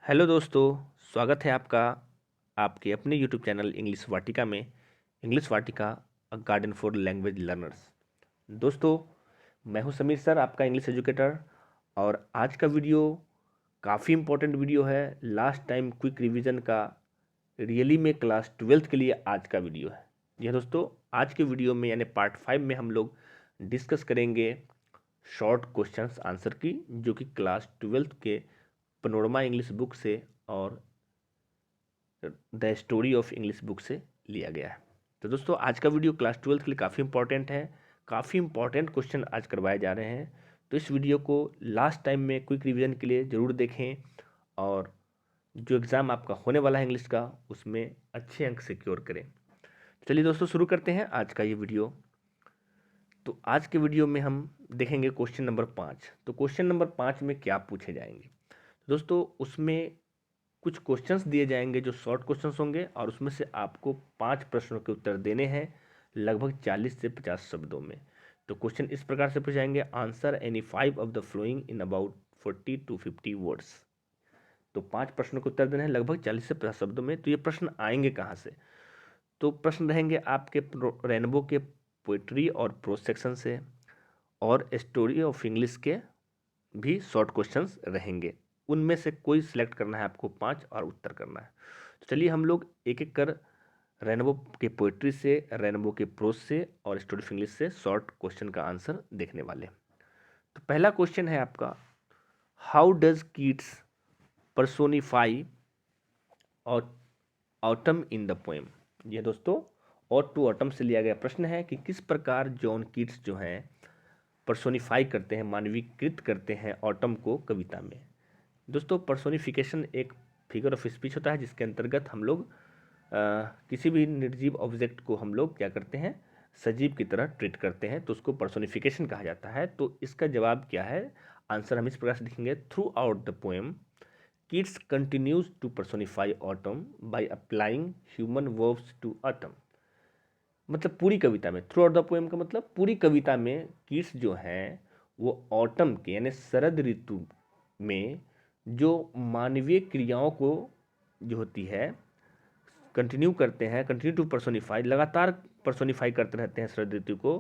Hello दोस्तों, स्वागत है आपका आपके अपने यूट्यूब चैनल इंग्लिश वाटिका में। English Vatika a garden for language learners. दोस्तों, मैं हूं समीर सर, आपका इंग्लिश एजुकेटर। और आज का वीडियो काफ़ी इम्पोर्टेंट वीडियो है। लास्ट टाइम क्विक रिवीजन का रियली में क्लास 12th के लिए आज का वीडियो है। जी हाँ दोस्तों, आज के वीडियो में यानी पार्ट 5 में हम लोग डिस्कस करेंगे शॉर्ट क्वेश्चंस आंसर की, जो कि क्लास 12th के पनोरमा इंग्लिश बुक से और the story of English book से लिया गया है। तो दोस्तों, आज का वीडियो क्लास 12th के लिए काफ़ी इंपॉर्टेंट है। काफ़ी इंपॉर्टेंट क्वेश्चन आज करवाए जा रहे हैं। तो इस वीडियो को लास्ट टाइम में क्विक रिवीजन के लिए ज़रूर देखें और जो एग्ज़ाम आपका होने वाला है इंग्लिश का, उसमें अच्छे अंक सिक्योर करें। चलिए दोस्तों, शुरू करते हैं आज का ये वीडियो। तो आज के वीडियो में हम देखेंगे क्वेश्चन नंबर 5। तो क्वेश्चन नंबर 5 में क्या पूछे जाएंगे दोस्तों, उसमें कुछ क्वेश्चंस दिए जाएंगे जो शॉर्ट क्वेश्चंस होंगे और उसमें से आपको 5 प्रश्नों के उत्तर देने हैं लगभग 40 से 50 शब्दों में। तो क्वेश्चन इस प्रकार से पूछे जाएंगे, answer any 5 of the following in about 40 to 50 words. तो 5 प्रश्नों के उत्तर देने हैं लगभग 40 से 50 शब्दों में। तो ये प्रश्न आएंगे कहाँ से? तो प्रश्न रहेंगे आपके रेनबो के पोइट्री और प्रोज सेक्शन से, और स्टोरी ऑफ इंग्लिश के भी शॉर्ट क्वेश्चंस रहेंगे। उनमें से कोई सिलेक्ट करना है आपको 5 और उत्तर करना है। तो चलिए हम लोग एक एक कर रेनबो के पोइट्री से, रेनबो के प्रोज से और स्टोरी ऑफ इंग्लिश से शॉर्ट क्वेश्चन का आंसर देखने वाले हैं। तो पहला क्वेश्चन है आपका, हाउ डज कीट्स पर्सोनिफाई और ऑटम इन द पोएम। ये दोस्तों और टू ऑटम से लिया गया प्रश्न है कि किस प्रकार जॉन कीट्स जो हैं पर्सोनिफाई करते हैं, मानवीकृत करते हैं ऑटम को कविता में। दोस्तों, पर्सोनिफिकेशन एक फिगर ऑफ स्पीच होता है जिसके अंतर्गत हम लोग किसी भी निर्जीव ऑब्जेक्ट को हम लोग क्या करते हैं, सजीव की तरह ट्रीट करते हैं, तो उसको पर्सोनिफिकेशन कहा जाता है। तो इसका जवाब क्या है? आंसर हम इस प्रकार से लिखेंगे, throughout the poem Keats continues to personify autumn by applying human verbs to autumn. मतलब पूरी कविता में, थ्रू आउट द पोएम का मतलब पूरी कविता में किड्स जो हैं वो ऑटम के यानी शरद ऋतु में जो मानवीय क्रियाओं को जो होती है कंटिन्यू करते हैं, कंटिन्यू टू पर्सोनिफाई, लगातार पर्सोनिफाई करते रहते हैं शरद ऋतु को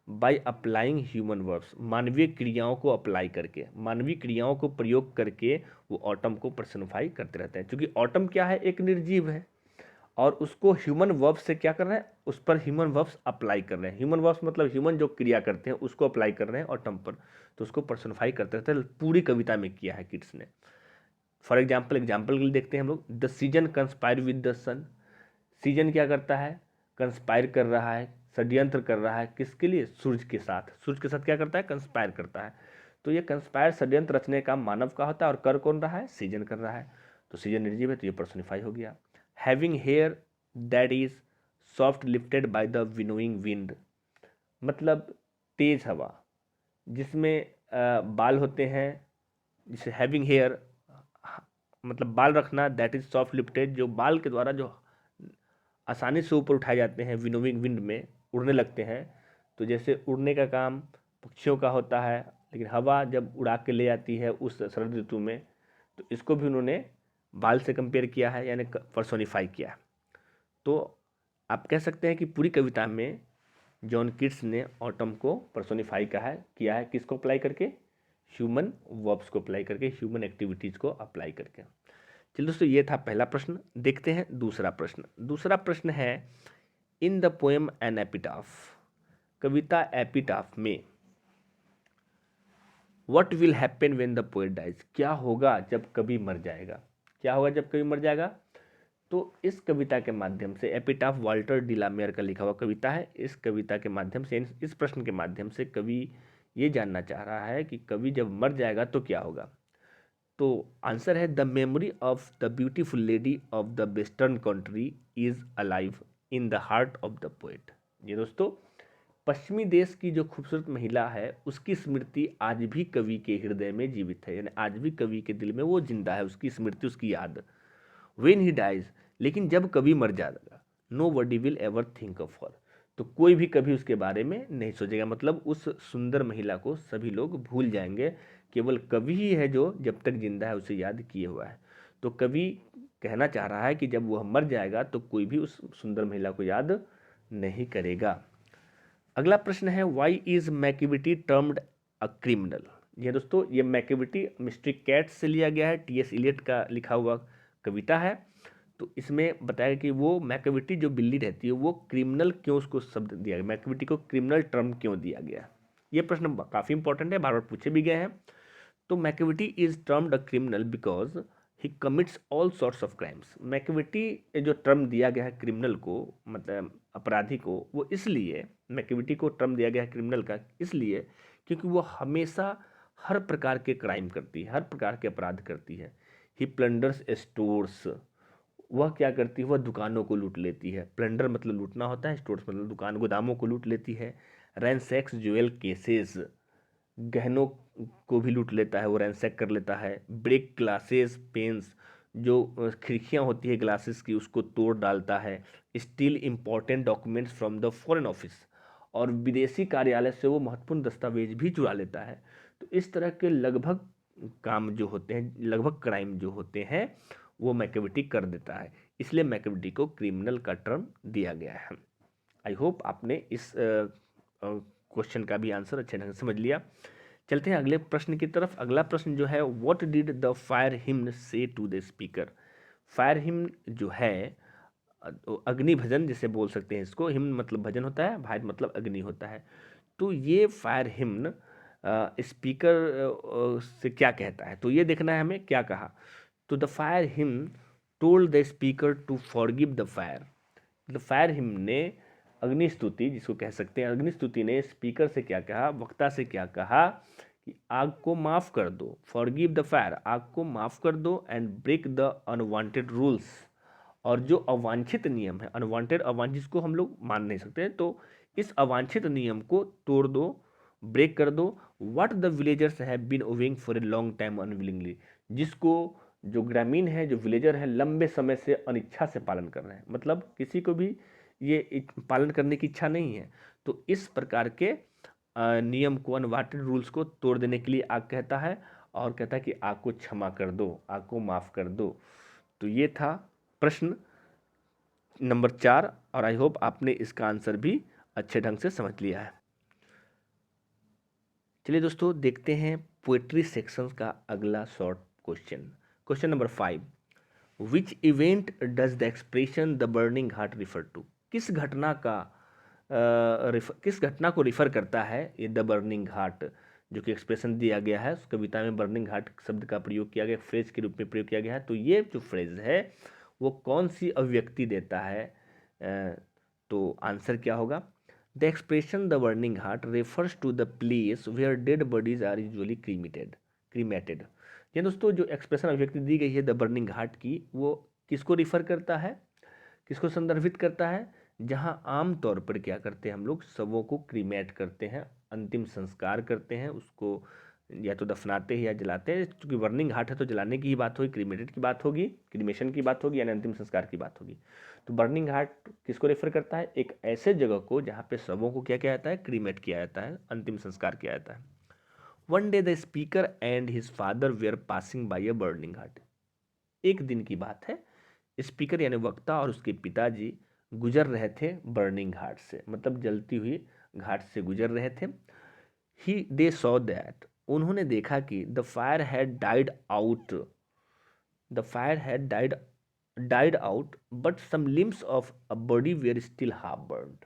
बाय अप्लाइंग ह्यूमन वर्ब्स, मानवीय क्रियाओं को अप्लाई करके, मानवीय क्रियाओं को प्रयोग करके वो ऑटम को पर्सोनिफाई करते रहते हैं। क्योंकि ऑटम क्या है, एक निर्जीव है और उसको ह्यूमन वर्ब्स से क्या कर रहे हैं, उस पर ह्यूमन वर्ब्स अप्लाई कर रहे हैं। ह्यूमन वर्ब्स मतलब ह्यूमन जो क्रिया करते हैं उसको अप्लाई कर रहे हैं ऑटम पर, तो उसको पर्सोनिफाई करते रहते हैं। पूरी कविता में किया है किड्स ने। फॉर एग्जाम्पल के लिए देखते हैं हम लोग, the season conspire with the sun. Season क्या करता है, कंस्पायर कर रहा है, षड्यंत्र कर रहा है, किसके लिए? सूर्य के साथ। सूर्य के साथ क्या करता है, कंस्पायर करता है। तो ये कंस्पायर षड्यंत्र रचने का मानव का होता है और कर कौन रहा है, सीजन कर रहा है। तो सीजन निर्जीव है तो ये पर्सोनिफाई हो गया। Having hair that is soft lifted by the winnowing wind, मतलब तेज हवा जिसमें बाल होते हैं, जिसे हैविंग हेयर मतलब बाल रखना, दैट इज सॉफ्ट लिफ्टेड जो बाल के द्वारा जो आसानी से ऊपर उठाए जाते हैं, विनोविंग विंड में उड़ने लगते हैं। तो जैसे उड़ने का काम पक्षियों का होता है, लेकिन हवा जब उड़ा के ले आती है उस शरद ऋतु में, तो इसको भी उन्होंने बाल से कंपेयर किया है, यानी पर्सोनिफाई किया है। तो आप कह सकते हैं कि पूरी कविता में जॉन कीट्स ने ऑटम को पर्सोनिफाई किया है किसको अप्लाई करके, ह्यूमन वर्ब्स को अप्लाई करके, ह्यूमन एक्टिविटीज़ को अप्लाई करके। चलिए दोस्तों, ये था पहला प्रश्न। देखते हैं दूसरा प्रश्न। दूसरा प्रश्न है, in the poem an epitaph, कविता एपिटाफ में what will happen when the poet dies, क्या होगा जब कवि मर जाएगा, क्या होगा जब कवि मर जाएगा। तो इस कविता के माध्यम से, एपिटाफ वाल्टर डिलामेयर का लिखा हुआ कविता है, इस कविता के माध्यम से, इस प्रश्न के माध्यम से कवि ये जानना चाह रहा है कि कवि जब मर जाएगा तो क्या होगा। तो आंसर है, the memory of the beautiful lady of the western country is alive in the heart of the poet. ये दोस्तों, पश्चिमी देश की जो खूबसूरत महिला है उसकी स्मृति आज भी कवि के हृदय में जीवित है, यानी आज भी कवि के दिल में वो जिंदा है, उसकी स्मृति, उसकी याद। व्हेन ही डाइज, लेकिन जब कवि मर जाएगा, nobody will ever think of her, तो कोई भी कभी उसके बारे में नहीं सोचेगा, मतलब उस सुंदर महिला को सभी लोग भूल जाएंगे, केवल कवि ही है जो जब तक जिंदा है उसे याद किए हुआ है। तो कवि कहना चाह रहा है कि जब वह मर जाएगा तो कोई भी उस सुंदर महिला को याद नहीं करेगा। अगला प्रश्न है, why is Macavity termed a criminal. ये दोस्तों, ये मैकेविटी मिस्ट्री कैट से लिया गया है, टी एस इलियट का लिखा हुआ कविता है। तो इसमें बताया कि वो मैकेविटी जो बिल्ली रहती है वो क्रिमिनल क्यों उसको शब्द दिया गया, मैकेविटी को क्रिमिनल टर्म क्यों दिया गया। ये प्रश्न काफ़ी इंपॉर्टेंट है, बार बार पूछे भी गए हैं। तो Macavity is termed a criminal because he commits all sorts of crimes. Macavity जो टर्म दिया गया है क्रिमिनल को, मतलब अपराधी को, वो इसलिए मैकेविटी को टर्म दिया गया है क्रिमिनल का इसलिए क्योंकि वो हमेशा हर प्रकार के क्राइम करती है, हर प्रकार के अपराध करती है। ही प्लंडर्स स्टोर्स, वह क्या करती है, वह दुकानों को लूट लेती है। प्लंडर मतलब लूटना होता है, स्टोर्स मतलब दुकान गोदामों को लूट लेती है। रैनसैक्स ज्वेल केसेस, गहनों को भी लूट लेता है, वो रैंसैक कर लेता है। ब्रेक ग्लासेस पेंस, जो खिड़कियाँ होती है ग्लासेस की उसको तोड़ डालता है। Steel important documents from the foreign office, और विदेशी कार्यालय से वो महत्वपूर्ण दस्तावेज भी चुरा लेता है। तो इस तरह के लगभग काम जो होते हैं, लगभग क्राइम जो होते हैं, वो मैकेविटी कर देता है, इसलिए मैकेविटी को क्रिमिनल का टर्म दिया गया है। आई होप आपने इस क्वेश्चन का भी आंसर अच्छे ढंग से समझ लिया। चलते हैं अगले प्रश्न की तरफ। अगला प्रश्न जो है, व्हाट डिड द फायर हिम्न से टू द स्पीकर। फायर हिम्न जो है अग्नि भजन जिसे बोल सकते हैं, इसको हिम्न मतलब भजन होता है, फायर मतलब अग्नि होता है। तो ये फायर हिम्न स्पीकर से क्या कहता है, तो ये देखना है हमें क्या कहा। तो the fire hymn told the speaker to forgive the fire. The fire hymn ने अग्नि स्तुति, जिसको कह सकते हैं अग्नि स्तुति ने स्पीकर से क्या कहा, वक्ता से क्या कहा कि आग को माफ़ कर दो, फॉरगिव द फायर, आग को माफ़ कर दो, and break the unwanted rules, और जो अवांछित नियम है, अनवांटेड अवांछित जिसको हम लोग मान नहीं सकते, तो इस अवांछित नियम को तोड़ दो, ब्रेक कर दो। What the villagers have been owing for a long time unwillingly, जिसको जो ग्रामीण है, जो विलेजर है, लंबे समय से अनिच्छा से पालन कर रहे हैं, मतलब किसी को भी ये पालन करने की इच्छा नहीं है। तो इस प्रकार के नियम को, अनवांटेड रूल्स को तोड़ देने के लिए आग कहता है, और कहता है कि आग को क्षमा कर दो, आग को माफ़ कर दो। तो ये था प्रश्न नंबर 4, और आई होप आपने इसका आंसर भी अच्छे ढंग से समझ लिया है। चलिए दोस्तों, देखते हैं पोएट्री सेक्शन का अगला short question. Question number 5, which event does the expression the burning heart refer to. किस घटना का किस घटना को रिफर करता है ये द बर्निंग हार्ट, जो कि एक्सप्रेशन दिया गया है उस कविता में बर्निंग हार्ट शब्द का प्रयोग किया गया, फ्रेज के रूप में प्रयोग किया गया है। तो ये जो फ्रेज है वो कौन सी अभिव्यक्ति देता है, तो आंसर क्या होगा। The expression the burning heart refers to the place where dead bodies are usually cremated. ये दोस्तों, जो एक्सप्रेशन अभिव्यक्ति दी गई है द बर्निंग हार्ट की, वो किसको रिफर करता है, किसको संदर्भित करता है, जहां आम तौर पर क्या करते हैं हम लोग, शवों को क्रीमेट करते हैं, अंतिम संस्कार करते हैं, उसको या तो दफनाते हैं या जलाते हैं। क्योंकि बर्निंग हार्ट है तो जलाने की ही बात होगी, क्रीमेटेड की बात होगी, क्रीमेशन की बात होगी, यानी अंतिम संस्कार की बात होगी। तो बर्निंग हार्ट किसको रेफर करता है, एक ऐसे जगह को जहाँ पे शवों को क्या किया जाता है, क्रीमेट किया जाता है, अंतिम संस्कार किया जाता है। One day the speaker and his father where passing by a burning heart. एक दिन की बात है, स्पीकर यानी वक्ता और उसके पिताजी गुजर रहे थे बर्निंग घाट से, मतलब जलती हुई घाट से गुजर रहे थे। ही दे सॉ दैट, उन्होंने देखा कि the fire had died out, the fire had died out but some limbs of a body were still half burned.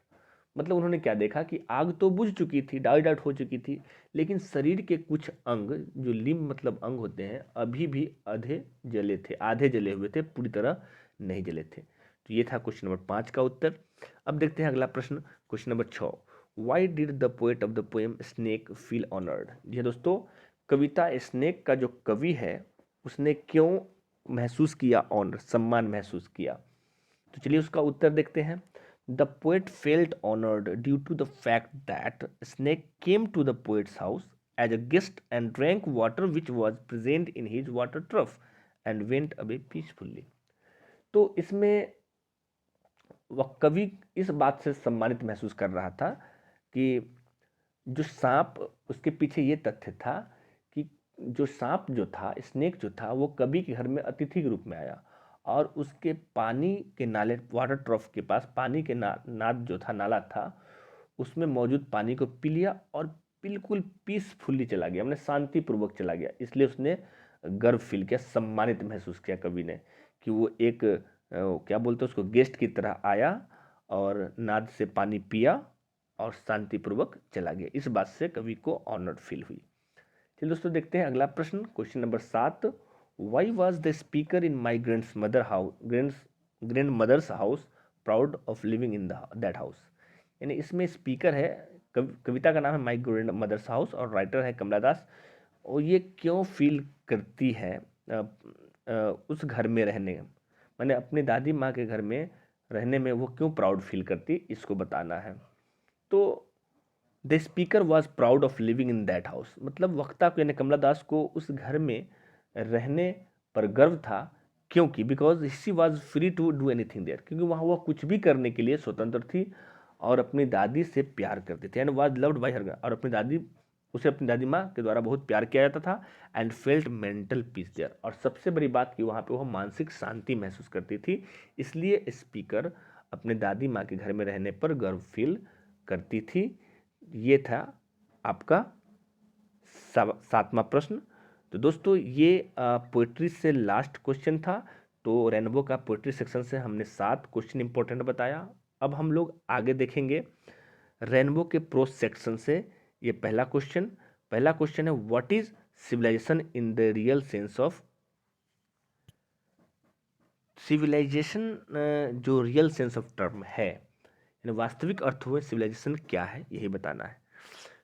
मतलब उन्होंने क्या देखा कि आग तो बुझ चुकी थी, डाइड आउट हो चुकी थी, लेकिन शरीर के कुछ अंग, जो लिम्ब मतलब अंग होते हैं, अभी भी आधे जले थे, आधे जले हुए थे, पूरी तरह नहीं जले थे। तो ये था क्वेश्चन नंबर 5 का उत्तर। अब देखते हैं अगला प्रश्न, question number 6, why did the poet of the poem snake feel honoured. जी दोस्तों, कविता स्नेक का जो कवि है उसने क्यों महसूस किया ऑनर, सम्मान महसूस किया। तो चलिए उसका उत्तर देखते हैं। The poet felt honoured due to the fact that snake came to the poet's house as a guest and drank water which was present in his water trough and went away peacefully. तो इसमें वह कवि इस बात से सम्मानित महसूस कर रहा था कि जो सांप, उसके पीछे ये तथ्य था कि जो सांप जो था, स्नेक जो था, वो कवि के घर में अतिथि के रूप में आया और उसके पानी के नाले, वाटर ट्रफ के पास पानी के नाद जो था, नाला था, उसमें मौजूद पानी को पी लिया और बिल्कुल पीसफुली चला गया, मैंने शांतिपूर्वक चला गया। इसलिए उसने गर्व फील किया, सम्मानित महसूस किया कवि ने कि वो एक क्या बोलते हैं उसको, गेस्ट की तरह आया और नाद से पानी पिया और शांतिपूर्वक चला गया। इस बात से कवि को ऑनर्ड फील हुई। चलिए दोस्तों देखते हैं अगला प्रश्न, question number 7। Why was the speaker in my grand mother's house proud of living in that house. यानी इसमें स्पीकर है, कविता का नाम है माई ग्रैंड मदर्स हाउस और राइटर है कमला दास। और ये क्यों फील करती है उस घर में रहने, मैंने अपनी दादी माँ के घर में रहने में वो क्यों प्राउड फील करती, इसको बताना है। तो the speaker was proud of living in that house, मतलब वक्ता को यानी कमला दास को उस घर में रहने पर गर्व था। क्योंकि because she was free to do anything there, क्योंकि वहाँ वह कुछ भी करने के लिए स्वतंत्र थी और अपनी दादी से प्यार करती थी। And was loved by her, और अपनी दादी माँ के द्वारा बहुत प्यार किया जाता था। And felt mental peace there, और सबसे बड़ी बात कि वहाँ पे वह मानसिक शांति महसूस करती थी। इसलिए स्पीकर अपने दादी माँ के घर में रहने पर गर्व फील करती थी। ये था आपका 7वां प्रश्न। तो दोस्तों ये पोइट्री से लास्ट क्वेश्चन था। तो रेनबो का पोइट्री सेक्शन से हमने 7 क्वेश्चन इंपॉर्टेंट बताया। अब हम लोग आगे देखेंगे रेनबो के प्रोज सेक्शन से। ये पहला क्वेश्चन है, what is civilisation in the real sense of. Civilisation जो रियल सेंस ऑफ टर्म है, यानी वास्तविक अर्थों में सिविलाइजेशन क्या है, यही बताना है।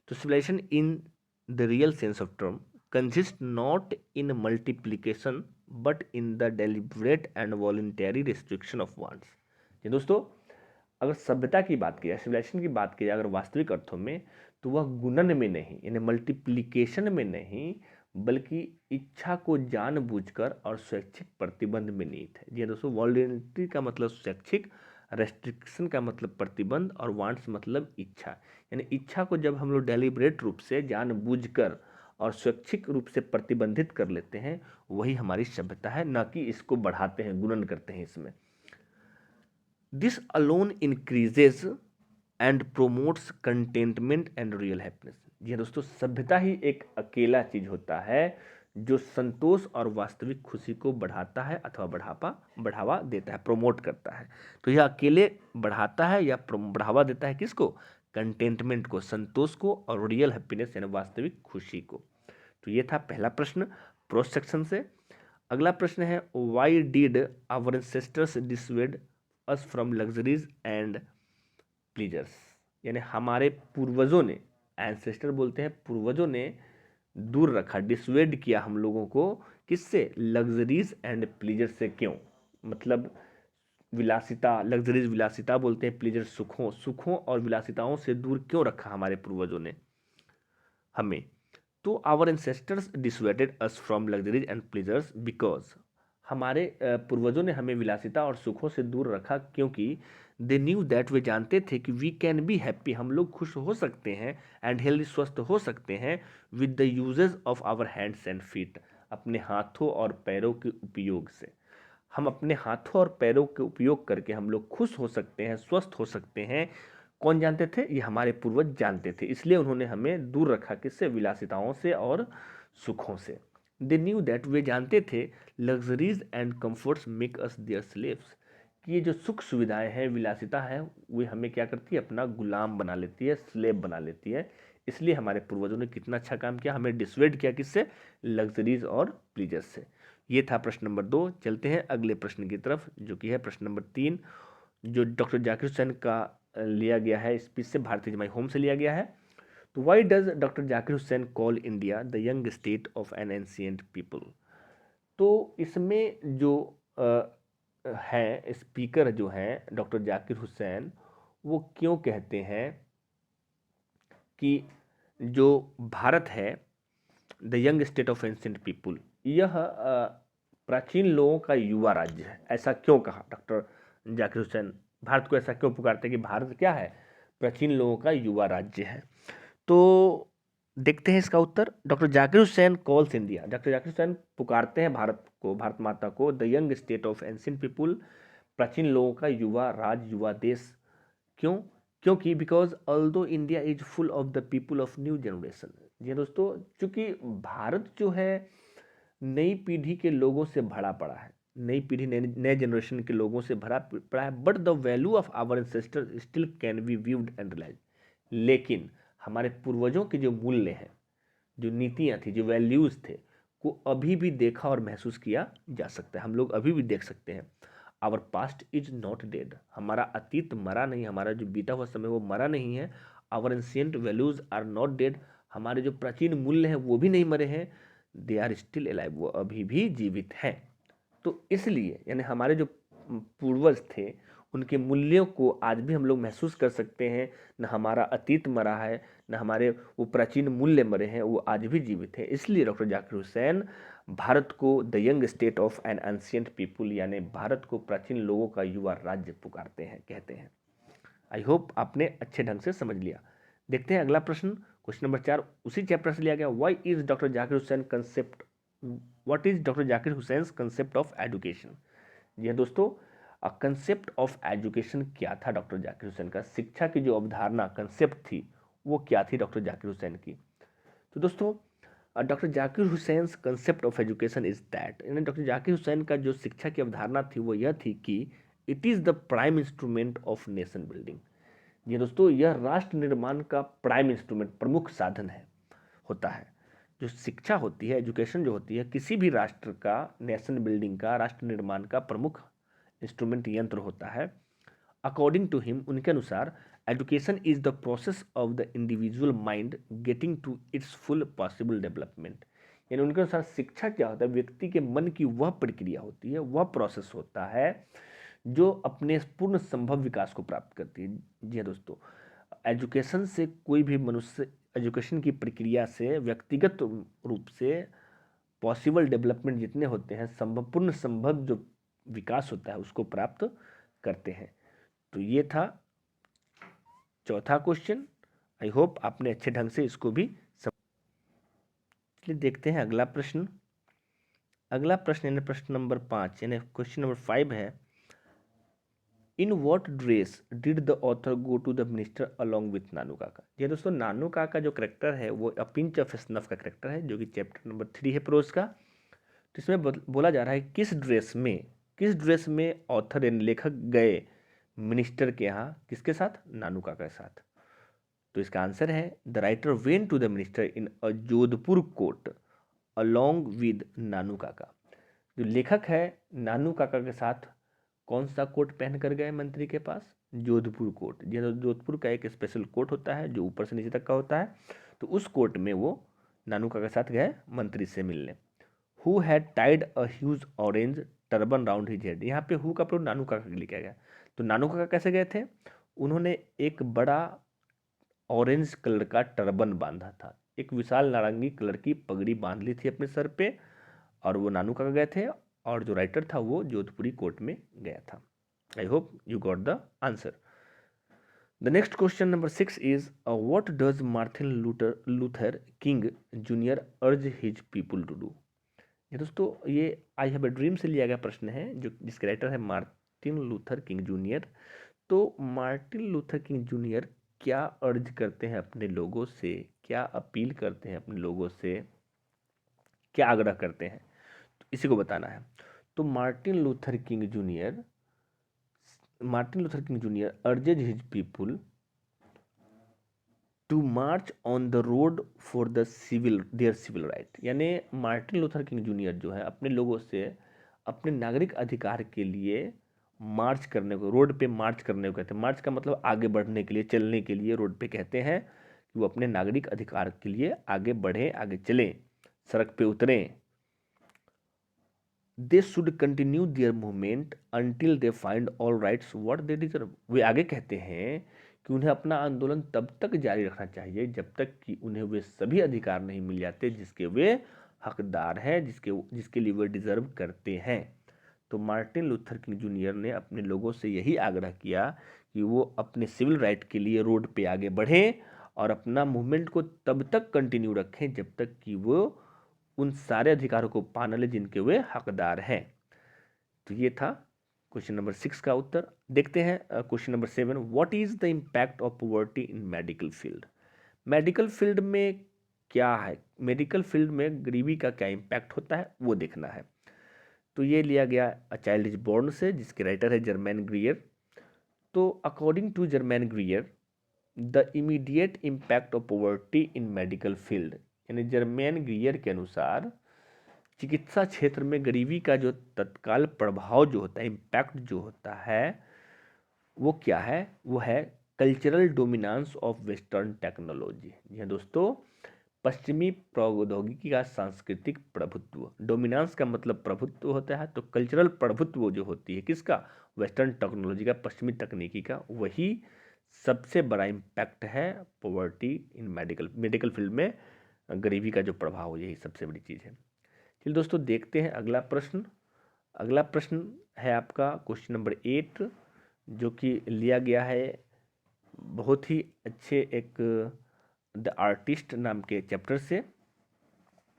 तो civilisation in the real sense of term consist not in multiplication but in the deliberate and voluntary restriction of wants. ये दोस्तों अगर सभ्यता की बात की जाए, सिविलाइजेशन की बात की जाए अगर वास्तविक अर्थों में, तो वह गुणन में नहीं, यानी मल्टीप्लिकेशन में नहीं, बल्कि इच्छा को जानबूझकर और स्वैच्छिक प्रतिबंध में निहित है। जी हाँ दोस्तों, वॉलंटरी का मतलब स्वैच्छिक, रेस्ट्रिक्शन का मतलब प्रतिबंध और वांट्स मतलब इच्छा। यानी इच्छा को जब हम लोग डेलिब्रेट रूप से जानबूझकर और स्वैच्छिक रूप से प्रतिबंधित कर लेते हैं, वही हमारी सभ्यता है, ना कि इसको बढ़ाते हैं, गुणन करते हैं इसमें। This alone increases and promotes contentment and real happiness. जी हाँ दोस्तों, सभ्यता ही एक अकेला चीज होता है जो संतोष और वास्तविक खुशी को बढ़ाता है अथवा बढ़ावा देता है, प्रोमोट करता है। तो यह अकेले बढ़ाता है या बढ़ावा देता है किसको, कंटेंटमेंट को, संतोष को, और रियल हैप्पीनेस यानी वास्तविक खुशी को। तो ये था पहला प्रश्न प्रोज सेक्शन से। अगला प्रश्न है, why did our ancestors dissuade us from luxuries and pleasures. यानी हमारे पूर्वजों ने, एंसेस्टर बोलते हैं, पूर्वजों ने दूर रखा, डिसवेड किया हम लोगों को, किससे, लग्जरीज एंड प्लीजर से। क्यों, मतलब विलासिता, लग्जरीज विलासिता बोलते हैं, प्लीजर सुखों और विलासिताओं से दूर क्यों रखा हमारे पूर्वजों ने हमें। तो our ancestors dissuaded us from luxuries and pleasures because, हमारे पूर्वजों ने हमें विलासिता और सुखों से दूर रखा क्योंकि दे न्यू दैट, वे जानते थे कि वी कैन बी हैप्पी, हम लोग खुश हो सकते हैं, एंड हेल्दी, स्वस्थ हो सकते हैं, with the uses of our hands and feet, अपने हाथों और पैरों के उपयोग से। हम अपने हाथों और पैरों के उपयोग करके हम लोग खुश हो सकते हैं, स्वस्थ हो सकते हैं। कौन जानते थे, ये हमारे पूर्वज जानते थे, इसलिए उन्होंने हमें दूर रखा, किससे, विलासिताओं से और सुखों से। दे न्यू दैट, वे जानते थे, luxuries and comforts make us their slaves, कि ये जो सुख सुविधाएं हैं, विलासिता है, वे हमें क्या करती है, अपना गुलाम बना लेती है, स्लेव बना लेती है। इसलिए हमारे पूर्वजों ने कितना अच्छा काम किया, हमें डिसवेड किया, किससे, लग्जरीज और प्लीजर्स से। ये था प्रश्न नंबर 2। चलते हैं अगले प्रश्न की तरफ, जो कि है प्रश्न नंबर 3, जो डॉक्टर जाकिर हुसैन का लिया गया है स्पीच से, भारतीय जमाई होम से लिया गया है। तो why does doctor Zakir Hussain call India the young state of N ancient people. तो इसमें जो है स्पीकर जो हैं डॉक्टर जाकिर हुसैन, वो क्यों कहते हैं कि जो भारत है, the young state of ancient people, यह प्राचीन लोगों का युवा राज्य है। ऐसा क्यों कहा डॉक्टर जाकिर हुसैन, भारत को ऐसा क्यों पुकारते हैं कि भारत क्या है, प्राचीन लोगों का युवा राज्य है। तो देखते हैं इसका उत्तर। Doctor Zakir Hussain calls India, doctor Zakir Hussain पुकारते हैं भारत को, भारत माता को, the young state of ancient people, प्राचीन लोगों का युवा राज, युवा देश। क्यों? क्योंकि because although India is full of the people of new generation. जी हाँ दोस्तों, चूंकि भारत जो है नई पीढ़ी के लोगों से भरा पड़ा है, नई पीढ़ी नए जनरेशन के लोगों से भरा पड़ा है, but the value of our ancestor still can be viewed and realise. लेकिन हमारे पूर्वजों के जो मूल्य हैं, जो नीतियाँ थी, जो वैल्यूज़ थे, को अभी भी देखा और महसूस किया जा सकता है। हम लोग अभी भी देख सकते हैं। Our past is not dead, हमारा अतीत मरा नहीं, हमारा जो बीता हुआ समय वो मरा नहीं है। Our ancient values are not dead, हमारे जो प्राचीन मूल्य हैं वो भी नहीं मरे हैं। दे आर स्टिल अलाइव, वो अभी भी जीवित हैं। तो इसलिए यानी हमारे जो पूर्वज थे उनके मूल्यों को आज भी हम लोग महसूस कर सकते हैं। न हमारा अतीत मरा है, न हमारे वो प्राचीन मूल्य मरे हैं, वो आज भी जीवित हैं। इसलिए डॉक्टर जाकिर हुसैन भारत को the young state of N ancient people, यानी भारत को प्राचीन लोगों का युवा राज्य पुकारते हैं, कहते हैं। आई होप आपने अच्छे ढंग से समझ लिया। देखते हैं अगला प्रश्न, क्वेश्चन नंबर 4 उसी चैप्टर से लिया गया। Why is doctor Zakir Hussain concept, what is doctor Zakir Hussain concept of education. जी हाँ दोस्तों, कंसेप्ट ऑफ एजुकेशन क्या था डॉक्टर जाकिर हुसैन का, शिक्षा की जो अवधारणा कंसेप्ट थी वो क्या थी डॉक्टर जाकिर हुसैन की। तो दोस्तों doctor Zakir Hussain concept of education is that, यानी डॉक्टर जाकिर हुसैन का जो शिक्षा की अवधारणा थी वो यह थी कि it is the prime instrument of nation building. जी दोस्तों, यह राष्ट्र निर्माण का प्राइम इंस्ट्रूमेंट, प्रमुख साधन है, होता है। जो शिक्षा होती है, एजुकेशन जो होती है, किसी भी राष्ट्र का, नेशन बिल्डिंग का, राष्ट्र निर्माण का प्रमुख इंस्ट्रूमेंट, यंत्र होता है। अकॉर्डिंग टू हिम, उनके अनुसार education is the process of the individual mind getting to its full possible development. यानी उनके अनुसार शिक्षा क्या होता है, व्यक्ति के मन की वह प्रक्रिया होती है, वह प्रोसेस होता है जो अपने पूर्ण संभव विकास को प्राप्त करती है। जी हाँ दोस्तों, एजुकेशन से कोई भी मनुष्य, एजुकेशन की प्रक्रिया से व्यक्तिगत रूप से पॉसिबल डेवलपमेंट जितने होते हैं, संभव, पूर्ण संभव जो विकास होता है उसको प्राप्त करते हैं। तो ये था चौथा क्वेश्चन। आई होप आपने अच्छे ढंग से इसको भी चलिए देखते हैं अगला प्रश्न। अगला प्रश्न यानी प्रश्न नंबर 5 यानी क्वेश्चन नंबर 5 है, in what dress did the author go to the minister along with Nanu Kaka. जी दोस्तों, नानू काका जो करेक्टर है वो अ पिंच ऑफ स्नफ का करेक्टर है, जो कि चैप्टर नंबर 3 है प्रोज का। तो इसमें बोला जा रहा है किस ड्रेस में ऑथर यानी लेखक गए मिनिस्टर के यहाँ, किसके साथ, नानू काका के साथ। तो इसका आंसर है the writer went to the minister in a Jodhpur coat along with Nanu Kaka. जो लेखक है नानू काका के साथ कौन सा कोट पहन कर गए मंत्री के पास, जोधपुर कोट। जोधपुर का एक स्पेशल कोट होता है जो ऊपर से नीचे तक का होता है, तो उस कोट में वो नानू काका के साथ गए मंत्री से मिलने। Who had Tide a huge orange turban round his head, यहाँ पे हु का प्रयोग नानू काका के लिए किया गया। तो नानू काका कैसे गए थे, उन्होंने एक बड़ा ऑरेंज कलर का टर्बन बांधा था, एक विशाल नारंगी कलर की पगड़ी बांध ली थी अपने सर पे, और वो नानू काका गए थे, और जो राइटर था वो जोधपुरी कोर्ट में गया था। I hope you got the answer. The next question number 6 is what does Martin Luther King junior अर्ज हिज पीपुल टू डू। ये दोस्तों ये आई हैव अ ड्रीम से लिया गया प्रश्न है, जो जिसके राइटर है मार्टिन लूथर किंग जूनियर। तो मार्टिन लूथर किंग जूनियर क्या अर्ज करते हैं अपने लोगों से, क्या अपील करते हैं अपने लोगों से, क्या आग्रह करते हैं, तो इसी को बताना है। तो Martin Luther King Junior urges his people to march on the road for the their civil right. यानी मार्टिन लूथर किंग जूनियर जो है अपने लोगों से अपने नागरिक अधिकार के लिए मार्च करने को, रोड पे मार्च करने को कहते हैं। मार्च का मतलब आगे बढ़ने के लिए, चलने के लिए रोड पे कहते हैं कि वो अपने नागरिक अधिकार के लिए आगे बढ़ें, आगे चलें, सड़क पे उतरें। They should continue their movement until they find all rights what they deserve. वे आगे कहते हैं कि उन्हें अपना आंदोलन तब तक जारी रखना चाहिए जब तक कि उन्हें वे सभी अधिकार नहीं मिल जाते जिसके वे हकदार हैं, जिसके लिए वे डिजर्व करते हैं। तो मार्टिन लूथर किंग जूनियर ने अपने लोगों से यही आग्रह किया कि वो अपने सिविल राइट के लिए रोड पे आगे बढ़ें और अपना मूवमेंट को तब तक कंटिन्यू रखें जब तक कि वो उन सारे अधिकारों को पाना ले जिनके वे हकदार हैं। तो ये था क्वेश्चन नंबर 6 का उत्तर। देखते हैं question number 7, what is the impact of poverty in medical field. Medical field में क्या है, मेडिकल फील्ड में गरीबी का क्या इम्पैक्ट होता है वो देखना है। तो ये लिया गया अ चाइल्ड इज बोर्न से, जिसके राइटर है जर्मैन ग्रियर। तो according to Germaine Greer the immediate impact of poverty in medical field, यानी जर्मैन ग्रियर के अनुसार चिकित्सा क्षेत्र में गरीबी का जो तत्काल प्रभाव जो होता है, इम्पैक्ट जो होता है, वो क्या है, वो है cultural dominance of western technology. जी हाँ दोस्तों, पश्चिमी प्रौद्योगिकी का सांस्कृतिक प्रभुत्व। डोमिनेंस का मतलब प्रभुत्व होता है, तो कल्चरल प्रभुत्व जो होती है किसका, वेस्टर्न टेक्नोलॉजी का, पश्चिमी तकनीकी का, वही सबसे बड़ा इम्पैक्ट है पॉवर्टी इन मेडिकल फील्ड में गरीबी का जो प्रभाव, यही सबसे बड़ी चीज़ है। चलिए दोस्तों देखते हैं अगला प्रश्न। अगला प्रश्न है आपका क्वेश्चन नंबर 8, जो कि लिया गया है बहुत ही अच्छे एक द आर्टिस्ट नाम के चैप्टर से,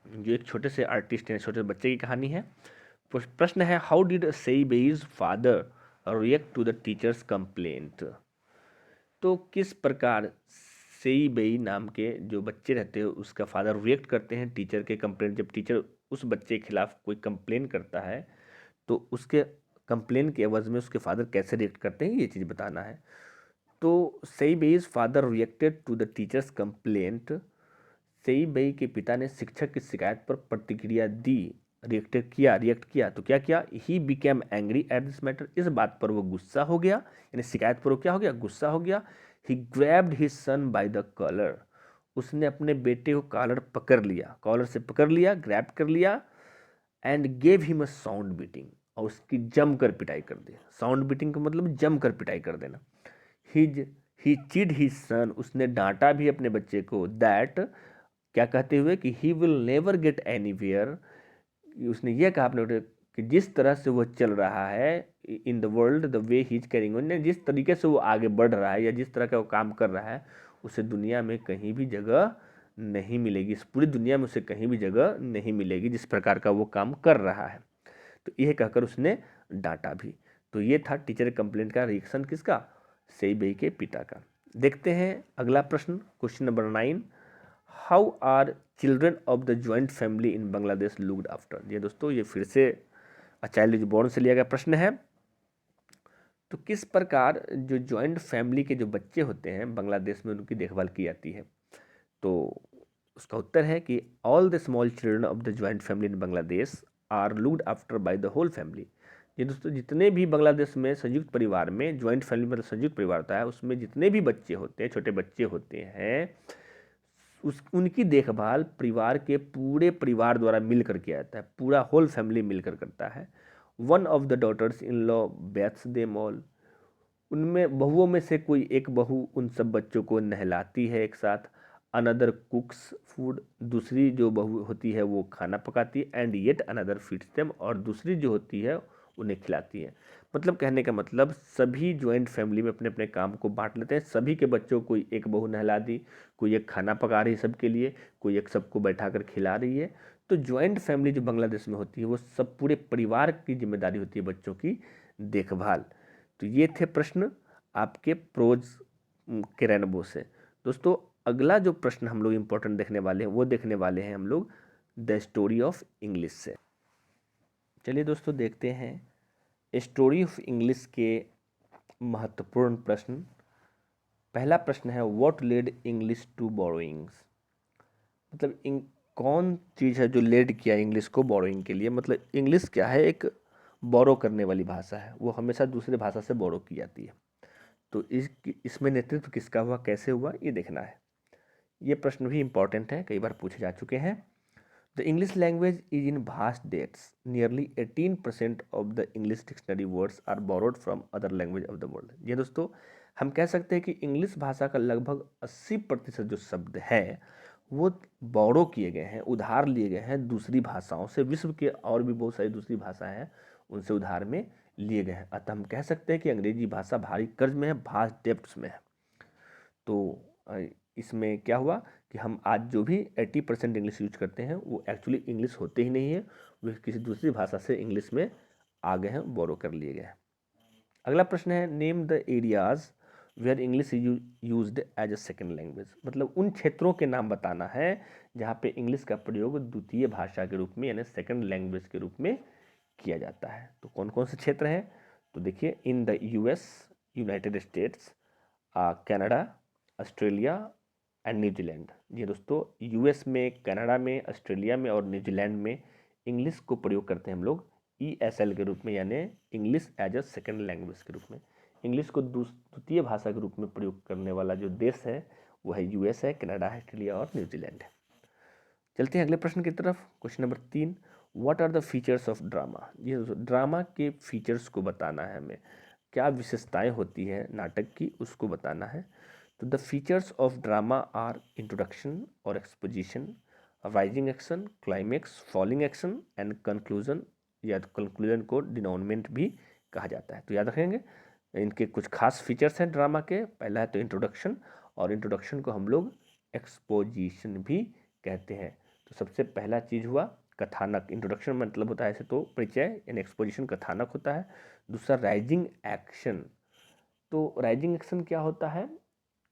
जो एक छोटे से आर्टिस्ट हैं, छोटे बच्चे की कहानी है। प्रश्न है, how did Seibei's father react to the teacher's complaint. तो किस प्रकार सेइबेई नाम के जो बच्चे रहते हैं उसका फादर रिएक्ट करते हैं टीचर के कंप्लेंट। जब टीचर उस बच्चे के खिलाफ कोई कंप्लेन करता है तो उसके कंप्लेन के एवज में उसके फादर कैसे रिएक्ट करते हैं, ये चीज़ बताना है। तो Seibei's father reacted to the teacher's complaint. Seibei के पिता ने शिक्षक की शिकायत पर प्रतिक्रिया दी, रिएक्ट किया। तो क्या किया, he became angry at this matter, इस बात पर वो गुस्सा हो गया, यानी शिकायत पर वो क्या हो गया, गुस्सा हो गया। He grabbed his son by the collar, उसने अपने बेटे को कॉलर पकड़ लिया, कॉलर से पकड़ लिया, ग्रैब कर लिया, and gave him a sound beating, और उसकी जमकर पिटाई कर दी। साउंड बीटिंग का मतलब जमकर पिटाई कर देना। ही चिड हिज सन, उसने डांटा भी अपने बच्चे को, दैट क्या कहते हुए कि he will never get anywhere, उसने यह कहा अपने बेटे कि जिस तरह से वो चल रहा है in the world, the way he is carrying on, जिस तरीके से वो आगे बढ़ रहा है या जिस तरह का वो काम कर रहा है, उसे दुनिया में कहीं भी जगह नहीं मिलेगी, इस पूरी दुनिया में उसे कहीं भी जगह नहीं मिलेगी जिस प्रकार का वो काम कर रहा है। तो यह कहकर उसने डांटा भी। तो ये था टीचर कंप्लेंट का रिएक्शन किसका, सेइबेई के पिता का। देखते हैं अगला प्रश्न, question number 9, how are children of the joint family in Bangladesh looked after. ये दोस्तों ये फिर से अ चाइल्ड इज बोर्न से लिया गया प्रश्न है। तो किस प्रकार जो ज्वाइंट फैमिली के जो बच्चे होते हैं बांग्लादेश में उनकी देखभाल की जाती है। तो उसका उत्तर है कि all the small children of the joint family in Bangladesh are looked after by the whole family. ये दोस्तों जितने भी बांग्लादेश में संयुक्त परिवार में, ज्वाइंट फैमिली मतलब संयुक्त परिवार होता है, उसमें जितने भी बच्चे होते हैं, छोटे बच्चे होते हैं, उनकी देखभाल परिवार के पूरे परिवार द्वारा मिलकर किया जाता है, पूरा होल फैमिली मिलकर करता है। One of the daughters in law bathes them all, उनमें बहुओं में से कोई एक बहू उन सब बच्चों को नहलाती है एक साथ। अनदर कुक्स फूड, दूसरी जो बहू होती है वो खाना पकाती है। And yet another feeds them, और दूसरी जो होती है उन्हें खिलाती है। मतलब कहने का मतलब सभी ज्वाइंट फैमिली में अपने अपने काम को बांट लेते हैं। सभी के बच्चों को कोई एक बहू नहला दी, कोई एक खाना पका रही है सबके लिए, कोई एक सबको बैठा कर खिला रही है। तो ज्वाइंट फैमिली जो बांग्लादेश में होती है वो सब पूरे परिवार की जिम्मेदारी होती है बच्चों की देखभाल। तो ये थे प्रश्न आपके प्रोज के रेनबो से। दोस्तों अगला जो प्रश्न हम लोग इम्पोर्टेंट देखने वाले हैं वो देखने वाले हैं हम लोग द स्टोरी ऑफ इंग्लिश से। चलिए दोस्तों देखते हैं स्टोरी ऑफ इंग्लिश के महत्वपूर्ण प्रश्न। पहला प्रश्न है, what led English to borrowings. मतलब कौन चीज़ है जो लेड किया इंग्लिश को बोरोइंग के लिए। मतलब इंग्लिश क्या है, एक बोरो करने वाली भाषा है, वो हमेशा दूसरे भाषा से बोरो की जाती है। तो इसमें नेतृत्व किसका हुआ, कैसे हुआ, ये देखना है। ये प्रश्न भी इंपॉर्टेंट है, कई बार पूछे जा चुके हैं। The English language is in vast debts, nearly 18% of the English dictionary words are borrowed from other language of the world. ये दोस्तों हम कह सकते हैं कि इंग्लिश भाषा का लगभग 80% जो शब्द है वो बोरो किए गए हैं, उधार लिए गए हैं दूसरी भाषाओं से। विश्व के और भी बहुत सारी दूसरी भाषाएं हैं, उनसे उधार में लिए गए हैं। अतः हम कह सकते हैं कि अंग्रेजी भाषा भारी कर्ज में है, भास्ट डेप्ट्स में है। तो इसमें क्या हुआ कि हम आज जो भी 80% इंग्लिश यूज करते हैं वो एक्चुअली इंग्लिश होते ही नहीं है, वो किसी दूसरी भाषा से इंग्लिश में आ गए हैं, बोरो कर लिए गए हैं। अगला प्रश्न है, name the areas where English used as a second language. मतलब उन क्षेत्रों के नाम बताना है जहाँ पे इंग्लिश का प्रयोग द्वितीय भाषा के रूप में यानी सेकेंड लैंग्वेज के रूप में किया जाता है। तो कौन कौन से क्षेत्र हैं? तो देखिए, in the US, United States, Canada, Australia and New Zealand. जी दोस्तों, यूएस में, कनाडा में, ऑस्ट्रेलिया में और न्यूजीलैंड में इंग्लिश को प्रयोग करते हैं हम लोग ESL के रूप में, यानी English as a second language के रूप में। इंग्लिश को द्वितीय भाषा के रूप में प्रयोग करने वाला जो देश है वो है यूएस है, कनाडा है, ऑस्ट्रेलिया और न्यूजीलैंड है। चलते हैं अगले प्रश्न की तरफ। Question number 3, what are the features of drama. ये ड्रामा के फीचर्स को बताना है हमें, क्या विशेषताएं होती है नाटक की, उसको बताना है। तो the features of drama are introduction और exposition, rising action, climax, falling action and conclusion, या कंक्लूजन को डिनोनमेंट भी कहा जाता है। तो याद रखेंगे, इनके कुछ खास फीचर्स हैं ड्रामा के। पहला है तो इंट्रोडक्शन, और इंट्रोडक्शन को हम लोग एक्सपोजिशन भी कहते हैं। तो सबसे पहला चीज़ हुआ कथानक। इंट्रोडक्शन मतलब होता है ऐसे तो परिचय, यानी एक्सपोजिशन कथानक होता है। दूसरा राइजिंग एक्शन। तो राइजिंग एक्शन क्या होता है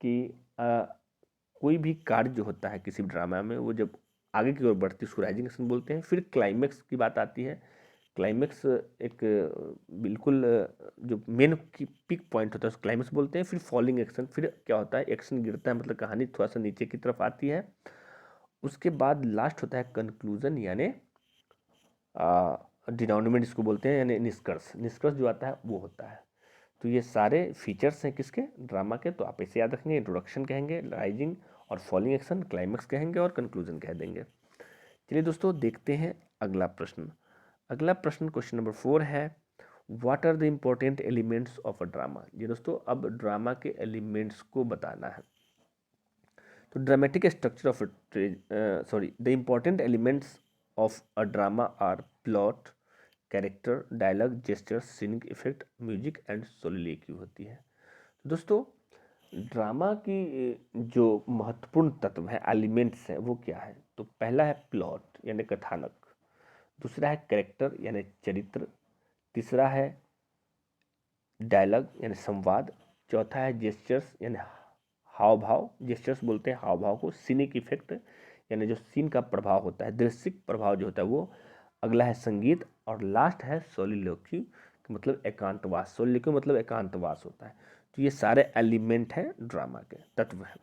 कि कोई भी कार्य जो होता है किसी ड्रामा में, वो जब आगे की ओर बढ़ती है उसको राइजिंग एक्शन बोलते हैं। फिर क्लाइमेक्स की बात आती है। क्लाइमेक्स एक बिल्कुल जो मेन की पिक पॉइंट होता है उसको क्लाइमेक्स बोलते हैं। फिर फॉलिंग एक्शन, फिर क्या होता है, एक्शन गिरता है, मतलब कहानी थोड़ा सा नीचे की तरफ आती है। उसके बाद लास्ट होता है कंक्लूजन, यानी डिनोमिनेट इसको बोलते हैं, यानी निष्कर्ष। निष्कर्ष जो आता है वो होता है। तो ये सारे फीचर्स हैं किसके, ड्रामा के। तो आप इसे याद रखेंगे, इंट्रोडक्शन कहेंगे, राइजिंग और फॉलिंग एक्शन, क्लाइमेक्स कहेंगे और कंक्लूजन कह देंगे। चलिए दोस्तों, देखते हैं अगला प्रश्न। अगला प्रश्न क्वेश्चन नंबर 4 है, what are the important elements of a drama. ये दोस्तों अब ड्रामा के एलिमेंट्स को बताना है। तो dramatic structure of the important elements of a drama are plot, character, dialogue, gestures, scenic effect, music and soliloquy होती है। दोस्तों, ड्रामा की जो महत्वपूर्ण तत्व है, एलिमेंट्स हैं, वो क्या है? तो पहला है प्लॉट यानी कथानक, दूसरा है कैरेक्टर यानी चरित्र, तीसरा है डायलॉग यानी संवाद, चौथा है जेस्चर्स यानी हाव भाव, जेस्चर्स बोलते हैं हाव भाव को, सीनिक इफेक्ट यानी जो सीन का प्रभाव होता है, दृश्यिक प्रभाव जो होता है वो, अगला है संगीत, और लास्ट है सोलिलोक्यू मतलब एकांतवास। सोलिलोक्यू मतलब एकांतवास होता है। तो ये सारे एलिमेंट हैं ड्रामा के, तत्व हैं।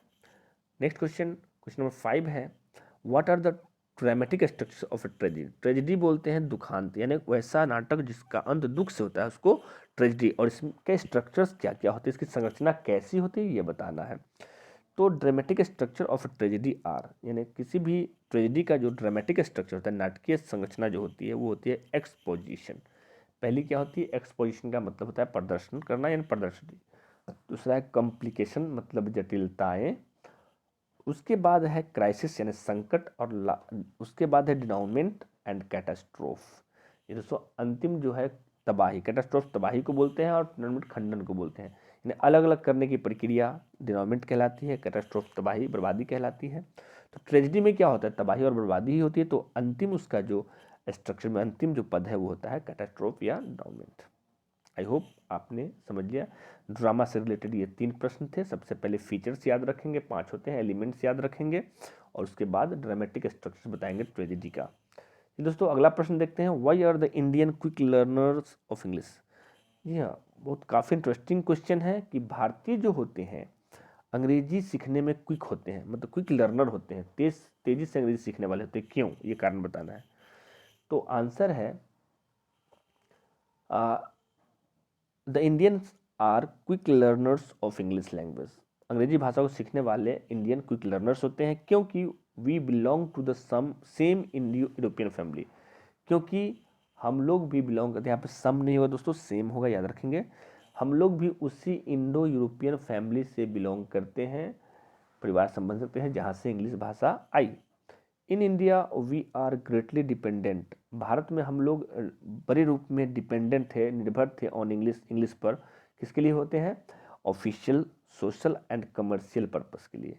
नेक्स्ट क्वेश्चन, क्वेश्चन नंबर 5 है, what are the dramatic structure of a tragedy. Tragedy बोलते हैं दुखांत, यानी वैसा नाटक जिसका अंत दुख से होता है उसको ट्रेजेडी। और इसके स्ट्रक्चर्स क्या क्या होते हैं, इसकी संरचना कैसी होती है, ये बताना है। तो dramatic structure of tragedy are, यानी किसी भी ट्रेजेडी का जो ड्रामेटिक स्ट्रक्चर होता है, नाटकीय संरचना जो होती है वो होती है एक्सपोजिशन। पहली क्या होती है, एक्सपोजिशन का मतलब होता है प्रदर्शन करना यानी प्रदर्शनी। दूसरा है कॉम्प्लिकेशन मतलब जटिलताएं। उसके बाद है क्राइसिस यानी संकट, और उसके बाद है डिनाउनमेंट एंड कैटास्ट्रोफ। ये दोस्तों अंतिम जो है तबाही, कैटास्ट्रोफ तबाही को बोलते हैं और डिनाउनमेंट खंडन को बोलते हैं। यानी अलग अलग करने की प्रक्रिया डिनाउनमेंट कहलाती है, कैटास्ट्रोफ तबाही बर्बादी कहलाती है। तो ट्रेजेडी में क्या होता है, तबाही और बर्बादी ही होती है। तो अंतिम उसका जो स्ट्रक्चर में अंतिम जो पद है वो होता है कैटास्ट्रोफ या डिनाउनमेंट। आई होप आपने समझ लिया। ड्रामा से रिलेटेड ये 3 प्रश्न थे। सबसे पहले फीचर्स याद रखेंगे, 5 होते हैं, एलिमेंट्स याद रखेंगे, और उसके बाद ड्रामेटिक स्ट्रक्चर बताएंगे ट्रेजेडी का। दोस्तों अगला प्रश्न देखते हैं, why are the Indian quick learners of English. जी हाँ, बहुत काफ़ी इंटरेस्टिंग क्वेश्चन है कि भारतीय जो होते हैं अंग्रेजी सीखने में क्विक होते हैं, मतलब क्विक लर्नर होते हैं, तेजी से अंग्रेजी सीखने वाले होते हैं। क्यों, ये कारण बताना है। तो आंसर है the Indians are quick learners of English language. अंग्रेजी भाषा को सीखने वाले इंडियन क्विक लर्नर्स होते हैं, क्योंकि we belong to the same Indo European family. क्योंकि हम लोग भी बिलोंग करते हैं, यहाँ पे सम नहीं होगा दोस्तों, सेम होगा, याद रखेंगे। हम लोग भी उसी इंडो यूरोपियन फैमिली से बिलोंग करते हैं, परिवार संबंध रखते हैं जहाँ से इंग्लिश भाषा आई। In India we are greatly dependent. भारत में हम लोग बड़े रूप में डिपेंडेंट थे, निर्भर थे ऑन इंग्लिश पर। किसके लिए होते हैं, official, social and commercial purpose के लिए।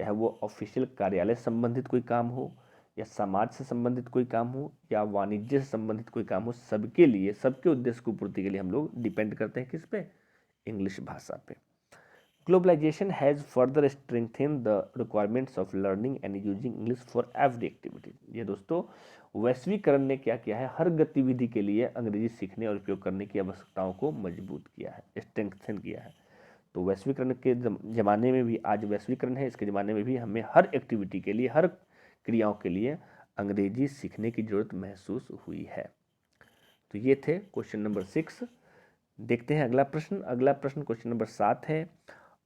चाहे वो ऑफिशियल कार्यालय से संबंधित कोई काम हो, या समाज से संबंधित कोई काम हो, या वाणिज्य से संबंधित कोई काम हो, सबके लिए, सबके उद्देश्य की पूर्ति के लिए हम लोग डिपेंड करते हैं किस पे? इंग्लिश भाषा पे। Globalisation has further strengthen the requirements of learning and using English for every activity. ये दोस्तों वैश्वीकरण ने क्या किया है? हर गतिविधि के लिए अंग्रेजी सीखने और उपयोग करने की आवश्यकताओं को मजबूत किया है, स्ट्रेंथन किया है। तो वैश्वीकरण के ज़माने में भी, आज वैश्वीकरण है, इसके ज़माने में भी हमें हर एक्टिविटी के लिए, हर क्रियाओं के लिए अंग्रेजी सीखने की ज़रूरत महसूस हुई है। तो ये थे क्वेश्चन नंबर 6। देखते हैं अगला प्रश्न। अगला प्रश्न क्वेश्चन नंबर 7 है,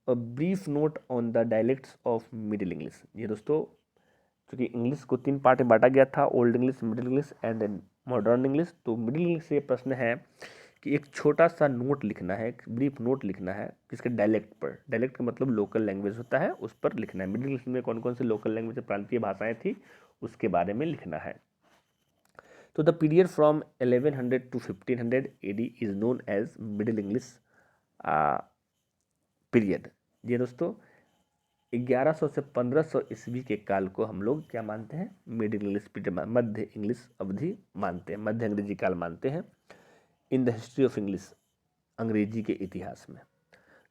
a brief note on the dialects of middle English. ये दोस्तों क्योंकि इंग्लिश को 3 पार्ट में बांटा गया था, old English, middle English and modern English. तो मिडिल इंग्लिश से ये प्रश्न है कि एक छोटा सा नोट लिखना है, एक ब्रीफ नोट लिखना है किसके? डायलेक्ट पर। डायलेक्ट का मतलब लोकल लैंग्वेज होता है, उस पर लिखना है। मिडिल इंग्लिश में कौन कौन से लोकल लैंग्वेज, प्रांतीय भाषाएं थी, उसके बारे में लिखना है। तो the period from 1100 to 1500 AD is known as Middle English period. ये दोस्तों 1100 से 1500 ईस्वी के काल को हम लोग क्या मानते हैं? मिडिल इंग्लिश पीरियड, मध्य इंग्लिश अवधि मानते हैं, मध्य अंग्रेजी काल मानते हैं। In the history of English, अंग्रेजी के इतिहास में।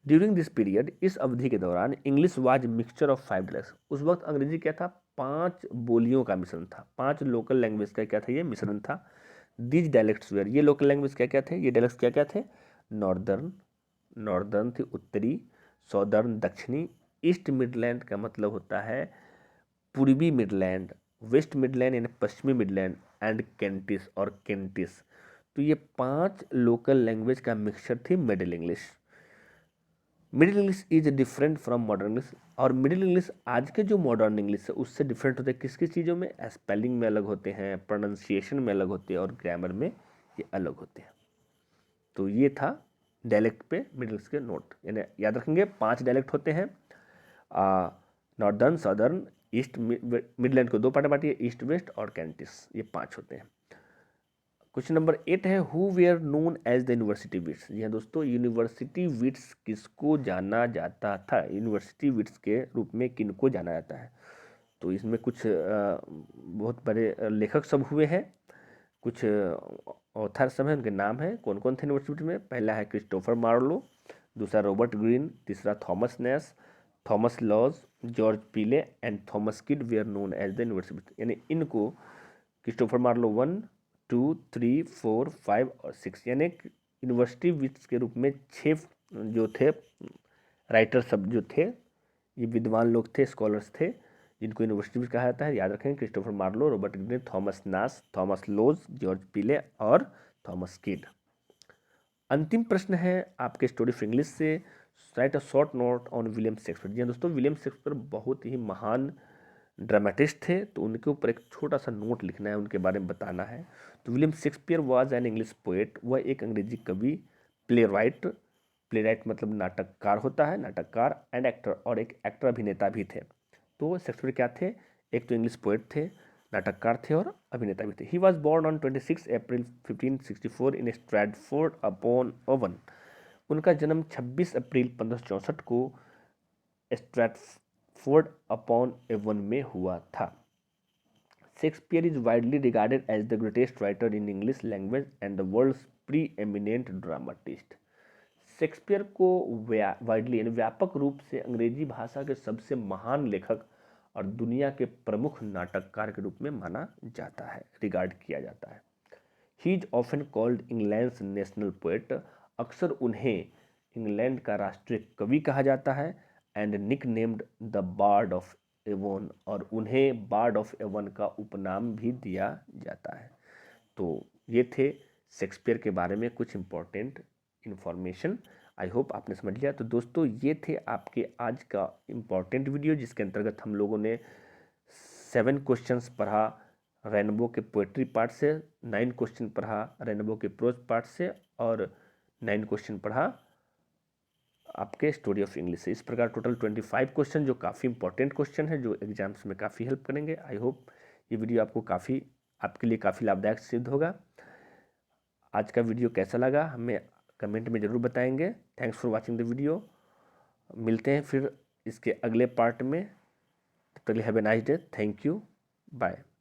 ड्यूरिंग दिस पीरियड, इस अवधि के दौरान, English was mixture of 5 dialects. उस वक्त अंग्रेजी क्या था? 5 बोलियों का मिश्रण था, 5 लोकल लैंग्वेज का क्या था? ये मिश्रण था। दीज डायलेक्ट्स वेयर, ये लोकल लैंग्वेज क्या क्या थे? ये डायलेक्ट्स क्या क्या थे? नॉर्दर्न, नॉर्दर्न थी उत्तरी, सॉदर्न दक्षिणी, ईस्ट मिडलैंड का मतलब होता है पूर्वी मिडलैंड, वेस्ट मिडलैंड यानी पश्चिमी मिडलैंड, एंड केंटिस और केंटिस। तो ये 5 लोकल लैंग्वेज का मिक्सचर थी middle English. Middle English is different from modern English. और मिडिल इंग्लिश आज के जो मॉडर्न इंग्लिश है उससे डिफरेंट होते हैं किस किस चीज़ों में? स्पेलिंग में अलग होते हैं, प्रोनाउंसिएशन में अलग होते हैं, और ग्रामर में ये अलग होते हैं। तो ये था डायलेक्ट पे मिडिल इंग्लिश के नोट, यानी याद रखेंगे 5 डायलेक्ट होते हैं। नॉर्दर्न, सदर्न, ईस्ट, मिडलैंड को 2 पार्ट बांटिए, ईस्ट वेस्ट और कैंटिस, ये 5 होते हैं। क्वेश्चन नंबर 8 है, who were known as the university wits. जी हाँ दोस्तों, यूनिवर्सिटी विट्स किसको जाना जाता था? यूनिवर्सिटी विट्स के रूप में किनको जाना जाता है? तो इसमें कुछ बहुत बड़े लेखक सब हुए हैं, कुछ ऑथर सब हैं, उनके नाम हैं। कौन कौन थे यूनिवर्सिटी में? पहला है क्रिस्टोफर मार्लो, दूसरा रॉबर्ट ग्रीन, तीसरा Thomas Nashe, Thomas Lodge, George Peele and Thomas Kyd were known as the university. यानी इनको क्रिस्टोफर मार्लो 1, 2, 3, 4, 5 और 6, यानी यूनिवर्सिटी विट्स के रूप में 6 जो थे राइटर सब जो थे, ये विद्वान लोग थे, स्कॉलर्स थे, जिनको यूनिवर्सिटी विट्स कहा जाता है। याद रखें, Christopher Marlowe, Robert Greene, Thomas Nashe, Thomas Lodge, George Peele और थॉमस किड। अंतिम प्रश्न है आपके स्टोरी ऑफ इंग्लिश से, write a short note on William Shakespeare. जी दोस्तों, विलियम शेक्सपियर बहुत ही महान ड्रामेटिस्ट थे, तो उनके ऊपर एक छोटा सा नोट लिखना है, उनके बारे में बताना है। तो William Shakespeare was an English poet, वह एक अंग्रेजी कवि, प्ले राइट, प्ले राइट मतलब नाटककार होता है, नाटककार, एंड एक्टर, और एक एक्टर अभिनेता भी थे। तो शेक्सपियर क्या थे? एक तो इंग्लिश पोएट थे, नाटककार थे और अभिनेता भी थे। He was born on 26 April 1564 in Stratford upon Avon. उनका जन्म 26 अप्रैल 1564 को स्ट्रैटफोर्ड अपॉन एवन में हुआ था। Shakespeare is widely regarded as the greatest writer in English language and the world's preeminent dramatist. Shakespeare को widely यानी व्यापक रूप से अंग्रेजी भाषा के सबसे महान लेखक और दुनिया के प्रमुख नाटककार के रूप में माना जाता है, रिगार्ड किया जाता है। He is often called England's national poet. अक्सर उन्हें इंग्लैंड का राष्ट्रीय कवि कहा जाता है। And nicknamed the bard of Avon, और उन्हें बार्ड ऑफ एवोन का उपनाम भी दिया जाता है। तो ये थे शेक्सपियर के बारे में कुछ इंपॉर्टेंट इन्फॉर्मेशन। आई होप आपने समझ लिया। तो दोस्तों, ये थे आपके आज का इम्पॉर्टेंट वीडियो, जिसके अंतर्गत हम लोगों ने 7 क्वेश्चंस पढ़ा रेनबो के पोएट्री पार्ट से, 9 क्वेश्चन पढ़ा रेनबो के प्रोज पार्ट से, और 9 क्वेश्चन पढ़ा आपके स्टोरी ऑफ इंग्लिश से। इस प्रकार टोटल 25 क्वेश्चन, जो काफ़ी इंपॉर्टेंट क्वेश्चन है, जो एग्जाम्स में काफ़ी हेल्प करेंगे। आई होप ये वीडियो आपके लिए काफ़ी लाभदायक सिद्ध होगा। आज का वीडियो कैसा लगा हमें कमेंट में ज़रूर बताएंगे। Thanks for watching the video. मिलते हैं फिर इसके अगले पार्ट में। till have a nice day. Thank you. Bye.